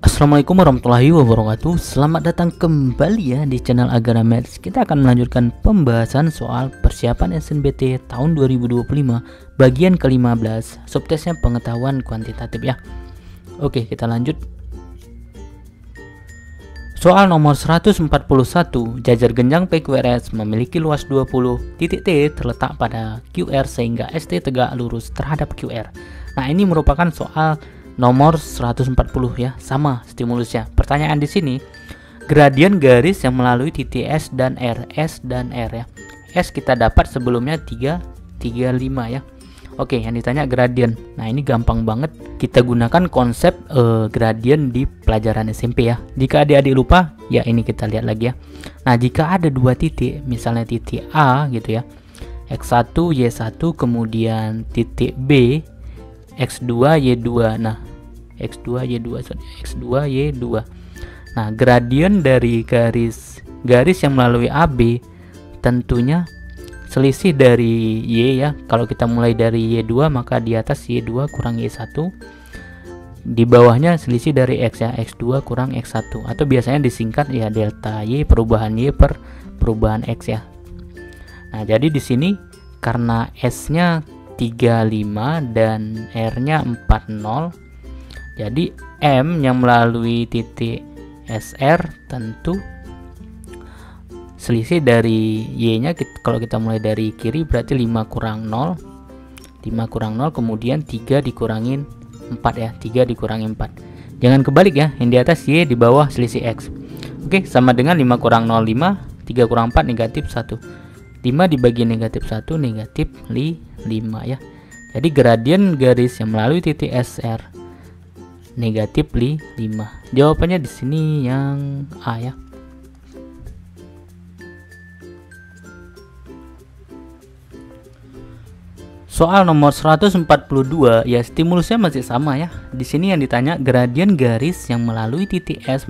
Assalamualaikum warahmatullahi wabarakatuh. Selamat datang kembali ya di channel Agara Maths. Kita akan melanjutkan pembahasan soal persiapan SNBT tahun 2025 bagian ke-15, subtesnya pengetahuan kuantitatif ya. Oke, kita lanjut. Soal nomor 141, jajar genjang PQRS memiliki luas 20, titik T terletak pada QR sehingga ST tegak lurus terhadap QR. Nah, ini merupakan soal nomor 140 ya, sama stimulusnya. Pertanyaan di sini, gradien garis yang melalui titik S dan R ya. S kita dapat sebelumnya 3,35 ya. Oke, yang ditanya gradien. Nah, ini gampang banget. Kita gunakan konsep gradien di pelajaran SMP ya. Jika adik-adik lupa, ya ini kita lihat lagi ya. Nah, jika ada dua titik, misalnya titik A gitu ya, X1, Y1, kemudian titik B, X2, Y2. Nah, X2, Y2. Nah, gradien dari garis yang melalui AB tentunya selisih dari Y ya. Kalau kita mulai dari Y2, maka di atas Y2 kurang Y1. Di bawahnya selisih dari X ya, X2 kurang X1. Atau biasanya disingkat ya delta Y perubahan Y per perubahan X ya. Nah, jadi di sini karena S-nya 35 dan R-nya 40, jadi M yang melalui titik SR tentu selisih dari Y-nya. Kalau kita mulai dari kiri berarti 5 kurang 0, kemudian 3 dikurangin 4 ya, 3 dikurangi 4. Jangan kebalik ya, yang di atas Y, di bawah selisih X. Oke, sama dengan 5 kurang 0, 5, 3 kurang 4, negatif 1. 5 dibagi negatif 1, negatif 5 ya. Jadi gradien garis yang melalui titik SR negatif 5. Jawabannya di sini yang A ya. Soal nomor 142 ya, stimulusnya masih sama ya. Di sini yang ditanya gradien garis yang melalui titik S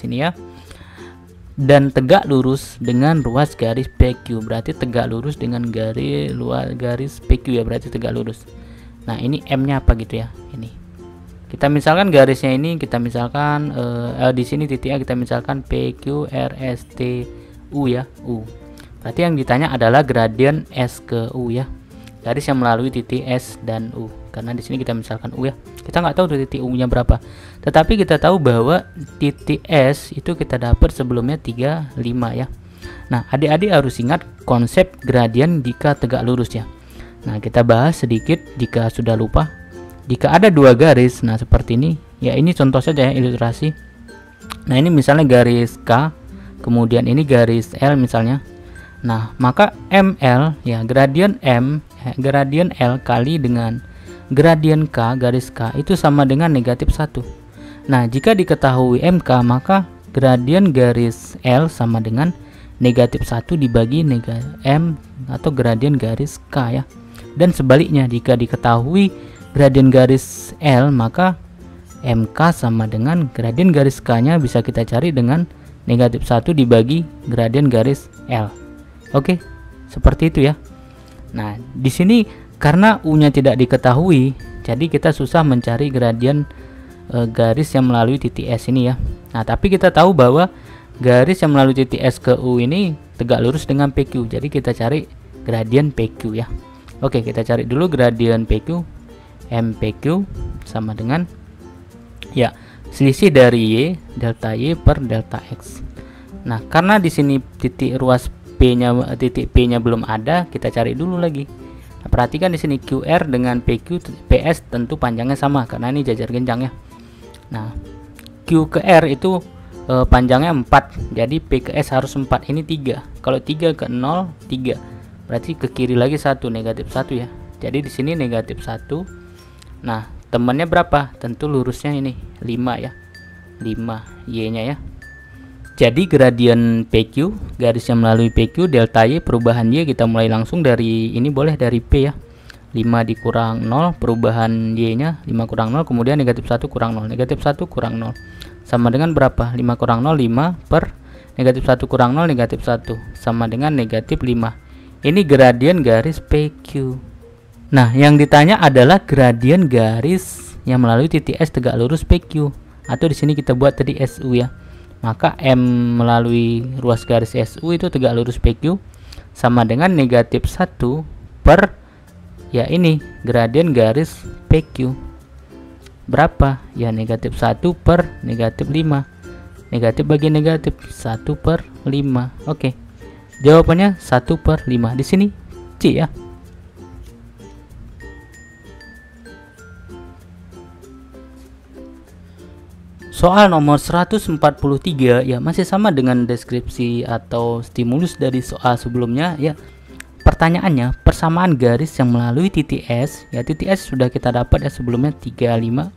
ini ya, dan tegak lurus dengan ruas garis PQ. Berarti tegak lurus dengan garis PQ ya, berarti tegak lurus. Nah, ini M-nya apa gitu ya. Ini kita misalkan garisnya ini, kita misalkan di sini titik A, kita misalkan PQ RST U ya, U. Berarti yang ditanya adalah gradien S ke U ya, garis yang melalui titik S dan U. Karena di sini kita misalkan U ya, kita nggak tahu titik U-nya berapa, tetapi kita tahu bahwa titik S itu kita dapat sebelumnya 35 ya. Nah, adik-adik harus ingat konsep gradien jika tegak lurus ya. Nah, kita bahas sedikit jika sudah lupa. Jika ada dua garis, nah seperti ini ya, ini contoh saja ya, ilustrasi. Nah, ini misalnya garis K, kemudian ini garis L misalnya. Nah, maka ML ya, gradien L kali dengan gradien K, garis K itu sama dengan negatif 1. Nah, jika diketahui MK, maka gradien garis L sama dengan negatif 1 dibagi M atau gradien garis K ya. Dan sebaliknya, jika diketahui gradien garis L, maka MK sama dengan gradien garis K-nya bisa kita cari dengan negatif 1 dibagi gradien garis L. Oke, seperti itu ya. Nah, di sini karena U-nya tidak diketahui, jadi kita susah mencari gradien garis yang melalui titik S ini ya. Nah, tapi kita tahu bahwa garis yang melalui titik S ke U ini tegak lurus dengan PQ. Jadi kita cari gradien PQ ya. Oke, kita cari dulu gradien PQ. MPQ sama dengan ya selisih dari Y, delta Y per delta X. Nah, karena di sini titik ruas titik P-nya belum ada, kita cari dulu lagi. Nah, perhatikan di sini QR dengan PS tentu panjangnya sama karena ini jajar genjang ya. Nah, Q ke R itu panjangnya 4, jadi P ke S harus 4. Ini 3. Kalau 3 ke 0, 3. Berarti ke kiri lagi 1, negatif 1 ya. Jadi di sini negatif 1. Nah, temannya berapa? Tentu lurusnya ini 5 ya, 5 Y-nya ya. Jadi gradien PQ, garis yang melalui PQ, delta Y perubahan Y, kita mulai langsung dari ini, boleh dari P ya. 5 dikurang 0, perubahan Y-nya 5 kurang 0, kemudian negatif 1 kurang 0, negatif 1 kurang 0 sama dengan berapa? 5 kurang 0, 5 per negatif 1 kurang 0, negatif 1 sama dengan negatif 5. Ini gradien garis PQ. Nah, yang ditanya adalah gradien garis yang melalui titik S tegak lurus PQ, atau di sini kita buat tadi SU ya. Maka M melalui ruas garis SU itu tegak lurus PQ sama dengan negatif 1 per, ya ini gradien garis PQ. Berapa? Ya negatif 1 per negatif 5. Negatif bagi negatif 1 per 5. Oke. Jawabannya 1 per 5. Di sini C ya. Soal nomor 143 ya, masih sama dengan deskripsi atau stimulus dari soal sebelumnya ya. Pertanyaannya, persamaan garis yang melalui titik S, ya titik S sudah kita dapat ya sebelumnya 35,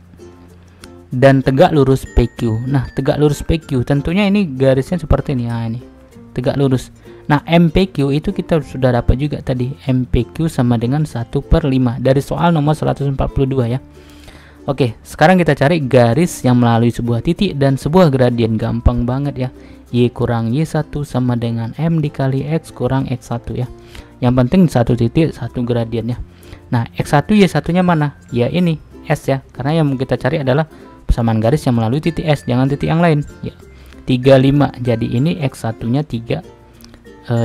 dan tegak lurus PQ. Nah, tegak lurus PQ tentunya ini garisnya seperti ini. Nah, ini tegak lurus. Nah, MPQ itu kita sudah dapat juga tadi. MPQ sama dengan 1 per 5 dari soal nomor 142 ya. Oke, sekarang kita cari garis yang melalui sebuah titik dan sebuah gradien. Gampang banget ya. Y kurang Y1 sama dengan M dikali X kurang X1 ya. Yang penting satu titik, satu gradien ya. Nah, X1 Y1 nya mana? Ya ini S ya. Karena yang kita cari adalah persamaan garis yang melalui titik S, jangan titik yang lain ya. 35, jadi ini X1 nya 3,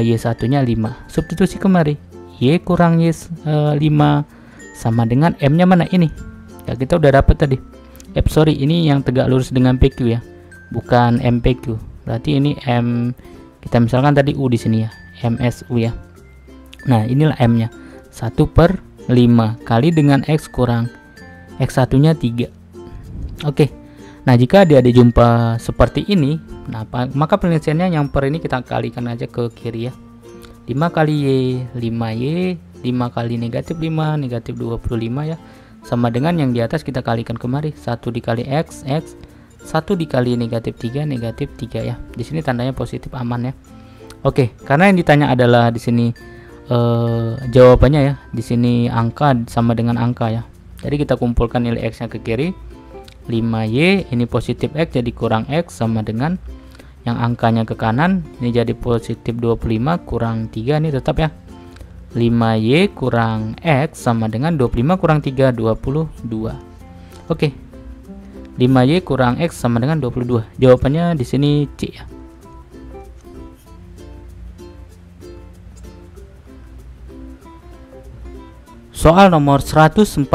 Y1 nya 5. Substitusi kemari, Y kurang Y5 sama dengan M nya mana? Ini ya, kita udah dapat tadi. Sorry, ini yang tegak lurus dengan PQ ya, bukan MPQ. Berarti ini M, kita misalkan tadi U di sini ya, MSU ya. Nah, inilah M nya 1 per 5 kali dengan X kurang X1 nya 3. Oke. Nah, jika adik-adik jumpa seperti ini, nah maka penyelesaiannya yang per ini kita kalikan aja ke kiri ya. 5 kali Y, 5Y, 5 kali negatif 5, negatif 25 ya. Sama dengan yang di atas kita kalikan kemari, 1 dikali X, X, 1 dikali negatif 3, negatif 3 ya. Di sini tandanya positif, aman ya. Oke, karena yang ditanya adalah di sini jawabannya ya. Di sini angka sama dengan angka ya. Jadi kita kumpulkan nilai X nya ke kiri. 5Y ini positif X jadi kurang X sama dengan yang angkanya ke kanan, ini jadi positif 25 kurang 3, ini tetap ya. 5Y kurang X sama dengan 25 kurang 3, 22. Oke. 5Y kurang X sama dengan 22. Jawabannya di sini C ya. Soal nomor 144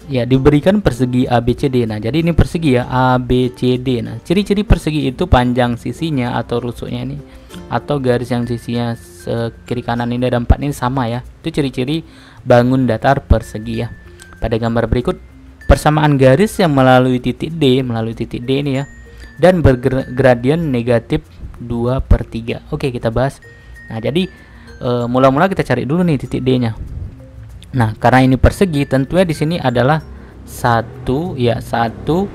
ya, diberikan persegi ABCD. Nah, jadi ini persegi ya, ABCD. Nah, ciri-ciri persegi itu panjang sisinya atau rusuknya ini, atau garis yang sisinya kiri kanan ini ada 4 ini sama ya. Itu ciri-ciri bangun datar persegi ya. Pada gambar berikut, persamaan garis yang melalui titik D ini ya, dan bergradien negatif 2/3. Oke, kita bahas. Nah, jadi mula-mula kita cari dulu nih titik D nya. Nah, karena ini persegi, tentunya di sini adalah 1 ya, 1.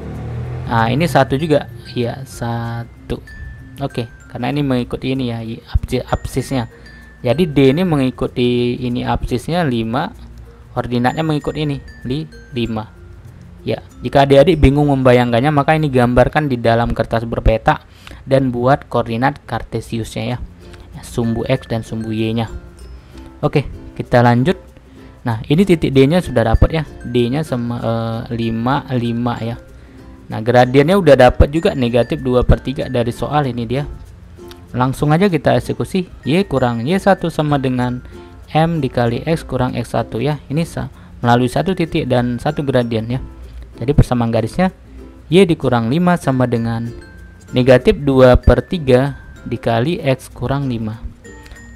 Nah, ini 1 juga ya, 1. Oke, karena ini mengikuti ini ya, absisnya. Jadi D ini mengikuti ini absisnya 5, ordinatnya mengikuti ini 5. Ya, jika adik-adik bingung membayangkannya, maka ini gambarkan di dalam kertas berpeta dan buat koordinat kartesiusnya ya. Sumbu X dan sumbu Y-nya. Oke, kita lanjut. Nah, ini titik D-nya sudah dapat ya. D-nya sama 5 ya. Nah, gradiennya udah dapat juga, negatif 2/3 dari soal ini dia. Langsung aja kita eksekusi. Y kurang Y1 sama dengan M dikali X kurang X1 ya. Ini melalui satu titik dan satu gradien ya. Jadi persamaan garisnya Y dikurang 5 sama dengan negatif 2/3 dikali X kurang 5.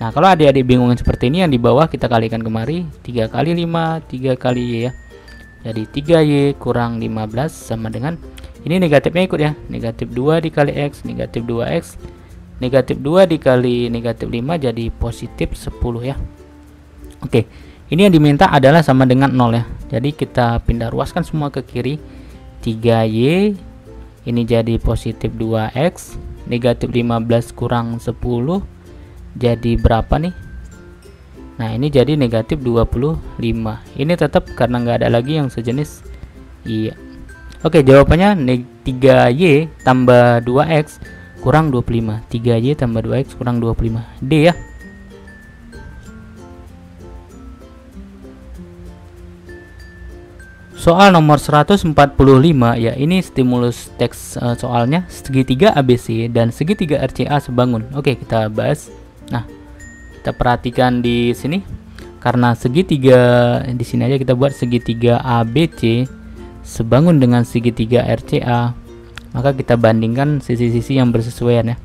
Nah, kalau adik-adik bingung seperti ini, yang di bawah kita kalikan kemari, 3 kali 5, 3 kali Y ya. Jadi 3Y kurang 15 sama dengan, ini negatifnya ikut ya, negatif 2 dikali X, negatif 2X, negatif 2 dikali negatif 5 jadi positif 10 ya. Oke, ini yang diminta adalah sama dengan 0 ya. Jadi kita pindah ruaskan semua ke kiri. 3Y ini jadi positif 2X, negatif 15 kurang 10 jadi berapa nih? Nah, ini jadi negatif 25. Ini tetap karena nggak ada lagi yang sejenis. Iya. Oke, jawabannya 3Y tambah 2X kurang 25. 3Y tambah 2X kurang 25. D ya. Soal nomor 145 ya, ini stimulus teks soalnya segitiga ABC dan segitiga RCA sebangun. Oke, kita bahas. Nah, kita perhatikan di sini. Karena segitiga di sini aja kita buat segitiga ABC sebangun dengan segitiga RCA, maka kita bandingkan sisi-sisi yang bersesuaian ya.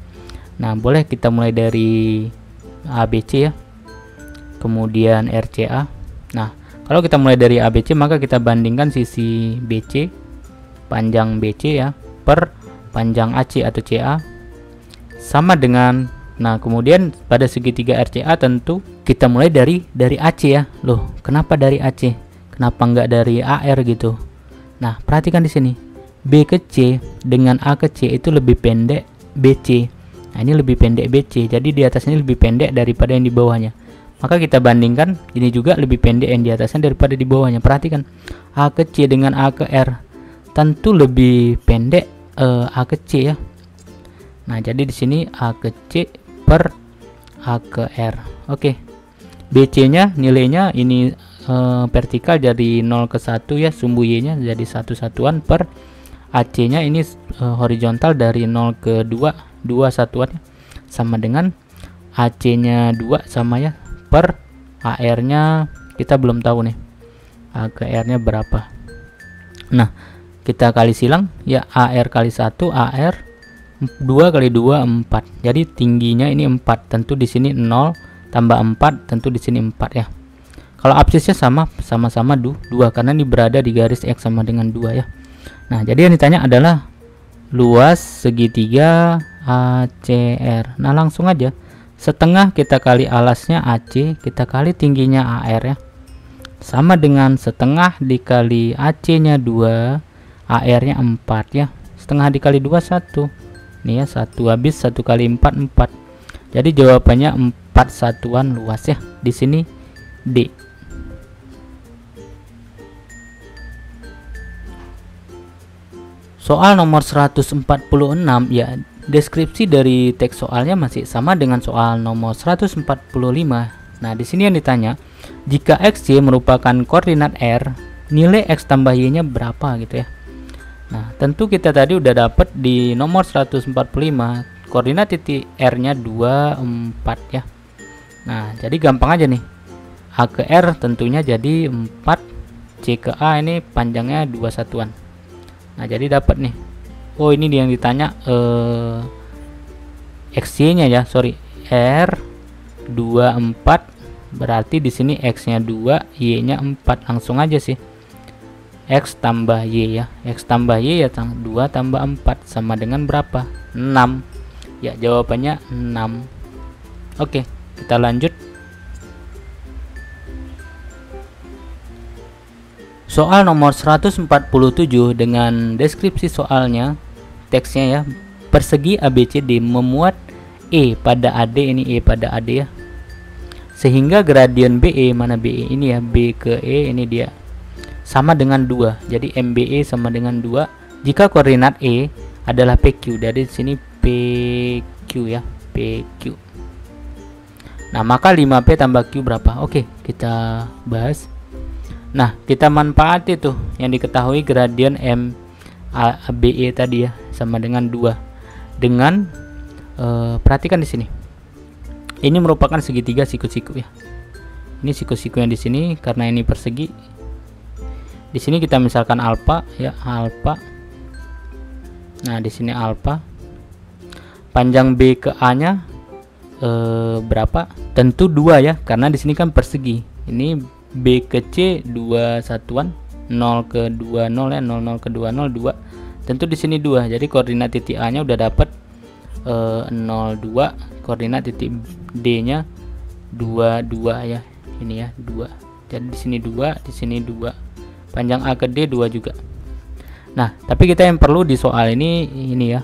Nah, boleh kita mulai dari ABC ya, kemudian RCA. Nah, kalau kita mulai dari ABC, maka kita bandingkan sisi BC, panjang BC ya, per panjang AC atau CA sama dengan, nah kemudian pada segitiga RCA tentu kita mulai dari AC ya. Loh, kenapa dari AC? Kenapa enggak dari AR gitu? Nah, perhatikan di sini. B ke C dengan A ke C itu lebih pendek BC. Nah, ini lebih pendek BC. Jadi di atasnya lebih pendek daripada yang di bawahnya. Maka kita bandingkan, ini juga lebih pendek yang di atasnya daripada di bawahnya. Perhatikan, A ke C dengan A ke R tentu lebih pendek A ke C ya. Nah, jadi di sini A ke C per A ke R. Oke. BC-nya nilainya ini vertikal jadi 0 ke 1 ya, sumbu Y-nya jadi 1 satuan, per AC-nya ini horizontal dari 0 ke 2 satuan ya. Sama dengan AC-nya 2 sama ya, per AR-nya kita belum tahu nih A ke R-nya berapa. Nah, kita kali silang ya, AR kali 1 AR 2 kali 2 4. Jadi tingginya ini 4. Tentu di sini 0 tambah 4, tentu di sini 4 ya. Kalau absisnya sama-sama 2 karena ini berada di garis X sama dengan 2 ya. Nah, jadi yang ditanya adalah luas segitiga ACR. Nah, langsung aja. Setengah kita kali alasnya AC, kita kali tingginya AR ya. Sama dengan setengah dikali AC-nya 2, AR-nya 4 ya. Setengah dikali 2 1. Nih ya, 1 habis, 1 kali 4 4. Jadi jawabannya 4 satuan luas ya. Di sini D. Soal nomor 146 ya, deskripsi dari teks soalnya masih sama dengan soal nomor 145. Nah, di sini yang ditanya, jika XY merupakan koordinat R, nilai X tambah Y-nya berapa gitu ya. Nah, tentu kita tadi udah dapat di nomor 145 koordinat titik R-nya 2 4 ya. Nah, jadi gampang aja nih. A ke R tentunya jadi 4, C ke A ini panjangnya 2 satuan. Nah, jadi dapat nih. Oh, ini yang ditanya XY-nya ya, sorry. R 24 berarti di sini X-nya 2, Y-nya 4. Langsung aja sih. X tambah Y ya. X tambah Y ya 2 tambah 4 sama dengan berapa? 6. Ya, jawabannya 6. Oke, kita lanjut. Soal nomor 147 dengan deskripsi soalnya, teksnya ya, persegi ABCD memuat E pada AD, ini E pada AD ya, sehingga gradien BE, mana BE ini ya, B ke E ini dia, sama dengan 2. Jadi MBE sama dengan 2 jika koordinat E adalah PQ. Dari sini PQ ya, PQ. Nah, maka 5P tambah Q berapa? Oke, kita bahas. Nah, kita manfaati tuh yang diketahui gradien MBE tadi ya, sama dengan 2. Dengan perhatikan di sini. Ini merupakan segitiga siku-siku ya. Ini siku-siku yang di sini karena ini persegi. Di sini kita misalkan alfa ya, alfa. Nah, di sini alfa. Panjang B ke A-nya berapa? Tentu 2 ya, karena di sini kan persegi. Ini B ke C 2 satuan, 0 ke 2 0 ya, 0 0 ke 2 0 2. Tentu di sini 2. Jadi koordinat titik A-nya udah dapat 0 2, koordinat titik D-nya 2 2 ya. Ini ya, 2. Jadi di sini 2, di sini 2. Panjang A ke D 2 juga. Nah, tapi kita yang perlu di soal ini ya.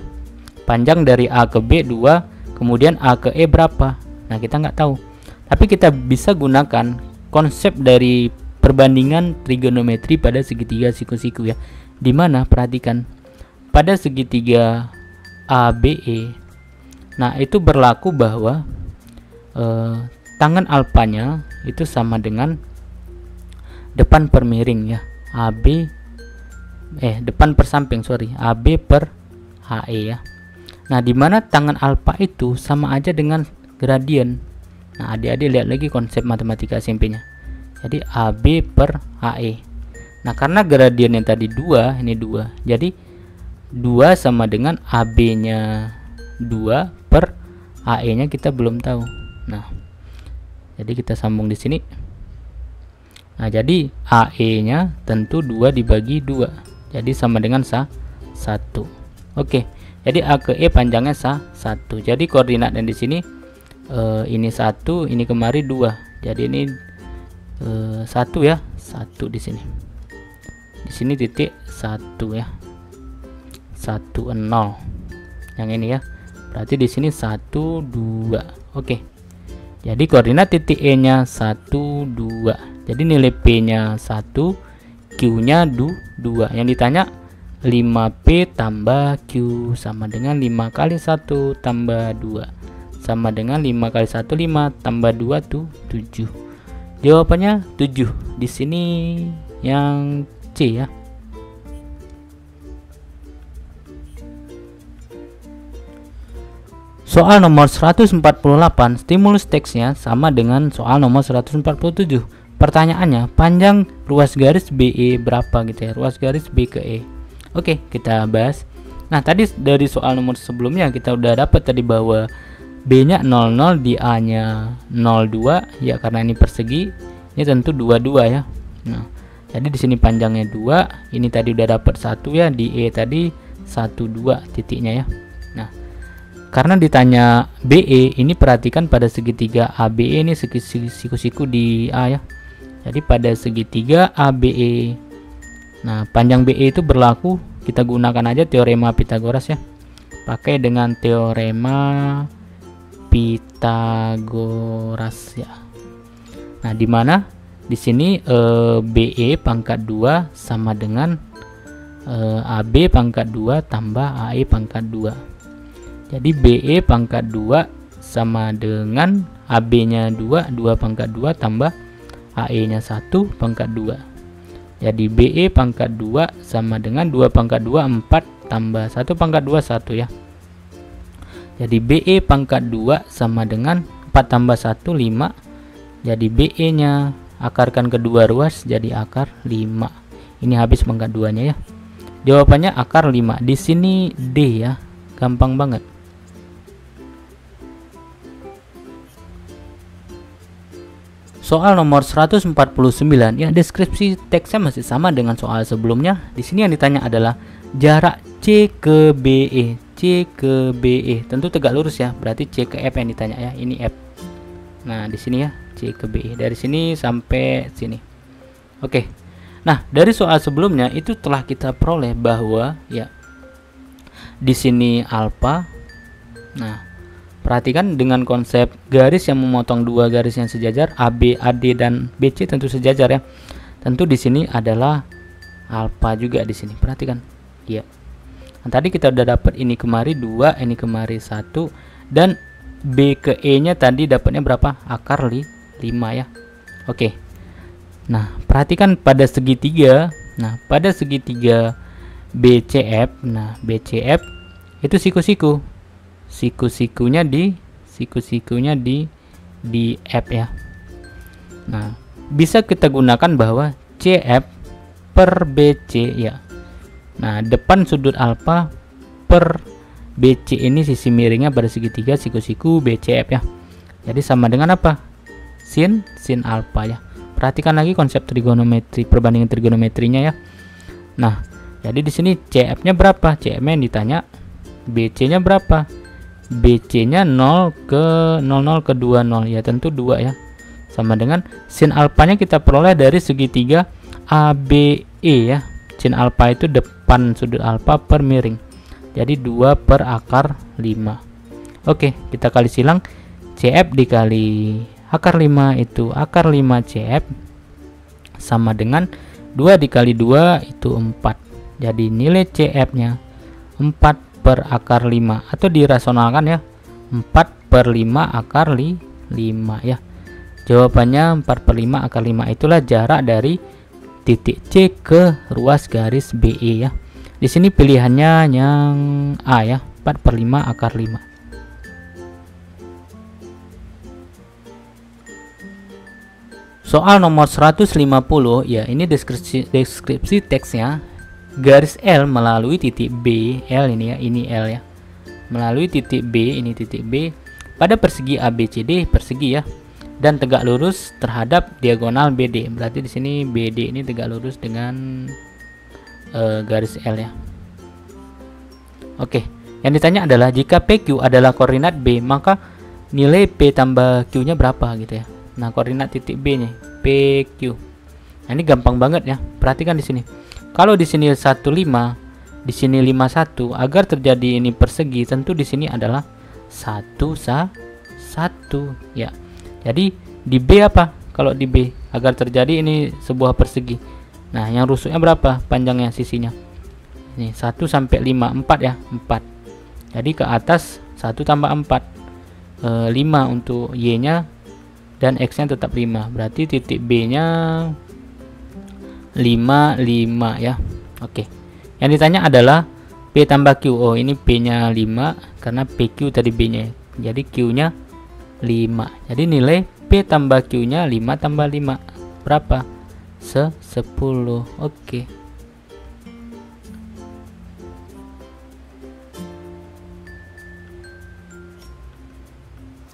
Panjang dari A ke B 2, kemudian A ke E berapa? Nah, kita nggak tahu. Tapi kita bisa gunakan konsep dari perbandingan trigonometri pada segitiga siku-siku ya. Dimana perhatikan pada segitiga ABE, nah itu berlaku bahwa tangan alfanya itu sama dengan depan per miring ya, AB depan per samping, sorry, AB per HE ya. Nah, dimana tangan alfa itu sama aja dengan gradien. Nah, adik-adik lihat lagi konsep matematika SMP-nya. Jadi AB per HE. Nah, karena gradien yang tadi 2, ini 2. Jadi 2 sama dengan AB-nya 2 per HE-nya kita belum tahu. Nah, jadi kita sambung di sini. Nah, jadi HE-nya tentu 2 dibagi 2. Jadi sama dengan 1. Oke. Jadi A ke E panjangnya 1. Jadi koordinat yang di sini ini 1, ini kemari 2. Jadi ini 1 ya, 1 di sini. Di sini titik 1 ya. 1 0. Yang ini ya. Berarti di sini 1 2. Oke. Jadi koordinat titik E-nya 1 2. Jadi nilai P-nya 1, Q-nya 2. Yang ditanya 5P tambah Q sama dengan 5 kali 1 tambah 2 sama dengan 5 kali 1 5 tambah 2 tuh 7. Jawabannya 7. Di sini yang C ya. Soal nomor 148, stimulus teksnya sama dengan soal nomor 147. Pertanyaannya, panjang ruas garis BE berapa gitu ya, ruas garis B ke E. Oke, kita bahas. Nah, tadi dari soal nomor sebelumnya kita udah dapat tadi bahwa B-nya 00, di A-nya 02 ya, karena ini persegi. Ini tentu 22 ya. Nah, jadi di sini panjangnya 2, ini tadi udah dapat 1 ya, di E tadi 12 titiknya ya. Nah, karena ditanya BE, ini perhatikan pada segitiga ABE ini siku-siku di A ya. Jadi pada segitiga ABE. Nah, panjang BE itu berlaku, kita gunakan aja teorema Pitagoras ya. Pakai dengan teorema Pitagoras ya. Nah, di mana di sini BE pangkat 2 sama dengan AB pangkat 2 tambah AE pangkat 2. Jadi BE pangkat 2 sama dengan AB-nya 2 pangkat 2 tambah AE-nya 1 pangkat 2. Jadi BE pangkat 2 sama dengan 2 pangkat 2 4 tambah 1 pangkat 2 1 ya. Jadi BE pangkat 2 sama dengan 4 tambah 1 5. Jadi BE nya akarkan kedua ruas jadi akar 5. Ini habis pangkat 2 nya ya. Jawabannya akar 5. Di sini D ya. Gampang banget. Soal nomor 149 ya, deskripsi teksnya masih sama dengan soal sebelumnya. Di sini yang ditanya adalah jarak C ke BE. C ke BE tentu tegak lurus ya, berarti C ke F yang ditanya ya. Ini F. Nah, di sini ya, C ke BE. Dari sini sampai sini. Oke. Nah, dari soal sebelumnya itu telah kita peroleh bahwa ya di sini alfa. Nah, perhatikan dengan konsep garis yang memotong dua garis yang sejajar, AB, AD dan BC tentu sejajar ya. Tentu di sini adalah alfa juga di sini. Perhatikan. Ya. Nah, tadi kita udah dapat ini kemari 2, ini kemari 1 dan B ke E-nya tadi dapatnya berapa? Akar 5 ya. Oke. Nah, perhatikan pada segitiga. Nah, pada segitiga BCF. Nah, BCF itu siku-siku. Siku-sikunya di F ya. Nah, bisa kita gunakan bahwa CF per BC ya. Nah, depan sudut alfa per BC ini sisi miringnya pada segitiga siku-siku BCF ya. Jadi sama dengan apa? Sin alfa ya. Perhatikan lagi konsep trigonometri, perbandingan trigonometrinya ya. Nah, jadi di sini CF-nya berapa? CF-nya yang ditanya. BC-nya berapa? BC-nya 0 ke 00 ke 20 ya, tentu 2 ya. Sama dengan sin alfanya kita peroleh dari segitiga ABE ya. Sin alfa itu depan sudut alfa per miring. Jadi 2 per akar 5. Oke, kita kali silang. CF dikali akar 5 itu akar 5 CF sama dengan 2 dikali 2 itu 4. Jadi nilai CF-nya 4 per akar 5 atau dirasionalkan ya, 4 per 5 akar 5 ya. Jawabannya 4 per 5 akar 5. Itulah jarak dari titik C ke ruas garis BE ya. Di sini pilihannya yang A ya, 4/5 akar 5. Soal nomor 150 ya, ini deskripsi teksnya. Garis L melalui titik B, L ini ya, ini L ya. Melalui titik B, ini titik B pada persegi ABCD, persegi ya. Dan tegak lurus terhadap diagonal BD. Berarti di sini BD ini tegak lurus dengan garis L ya. Oke, yang ditanya adalah jika PQ adalah koordinat B, maka nilai P tambah Q-nya berapa gitu ya. Nah, koordinat titik B nya PQ. Nah, ini gampang banget ya. Perhatikan di sini. Kalau di sini 15, di sini 51, agar terjadi ini persegi, tentu di sini adalah 1 ya. Jadi di B apa? Kalau di B agar terjadi ini sebuah persegi. Nah, yang rusuknya berapa? Panjangnya sisinya. Ini 1 sampai 5, 4 ya, 4. Jadi ke atas 1 tambah 4. 5 untuk Y-nya dan X-nya tetap 5. Berarti titik B-nya 5 ya. Oke. Yang ditanya adalah P tambah Q. Oh, ini P-nya 5 karena PQ tadi B-nya. Jadi Q-nya 5. Jadi nilai P tambah Q-nya 5 tambah 5 berapa? 10. Oke.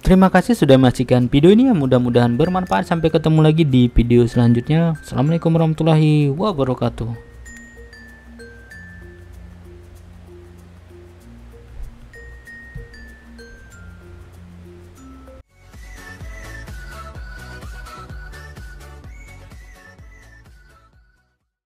Terima kasih sudah menyaksikan video ini, mudah-mudahan bermanfaat. Sampai ketemu lagi di video selanjutnya. Assalamualaikum warahmatullahi wabarakatuh.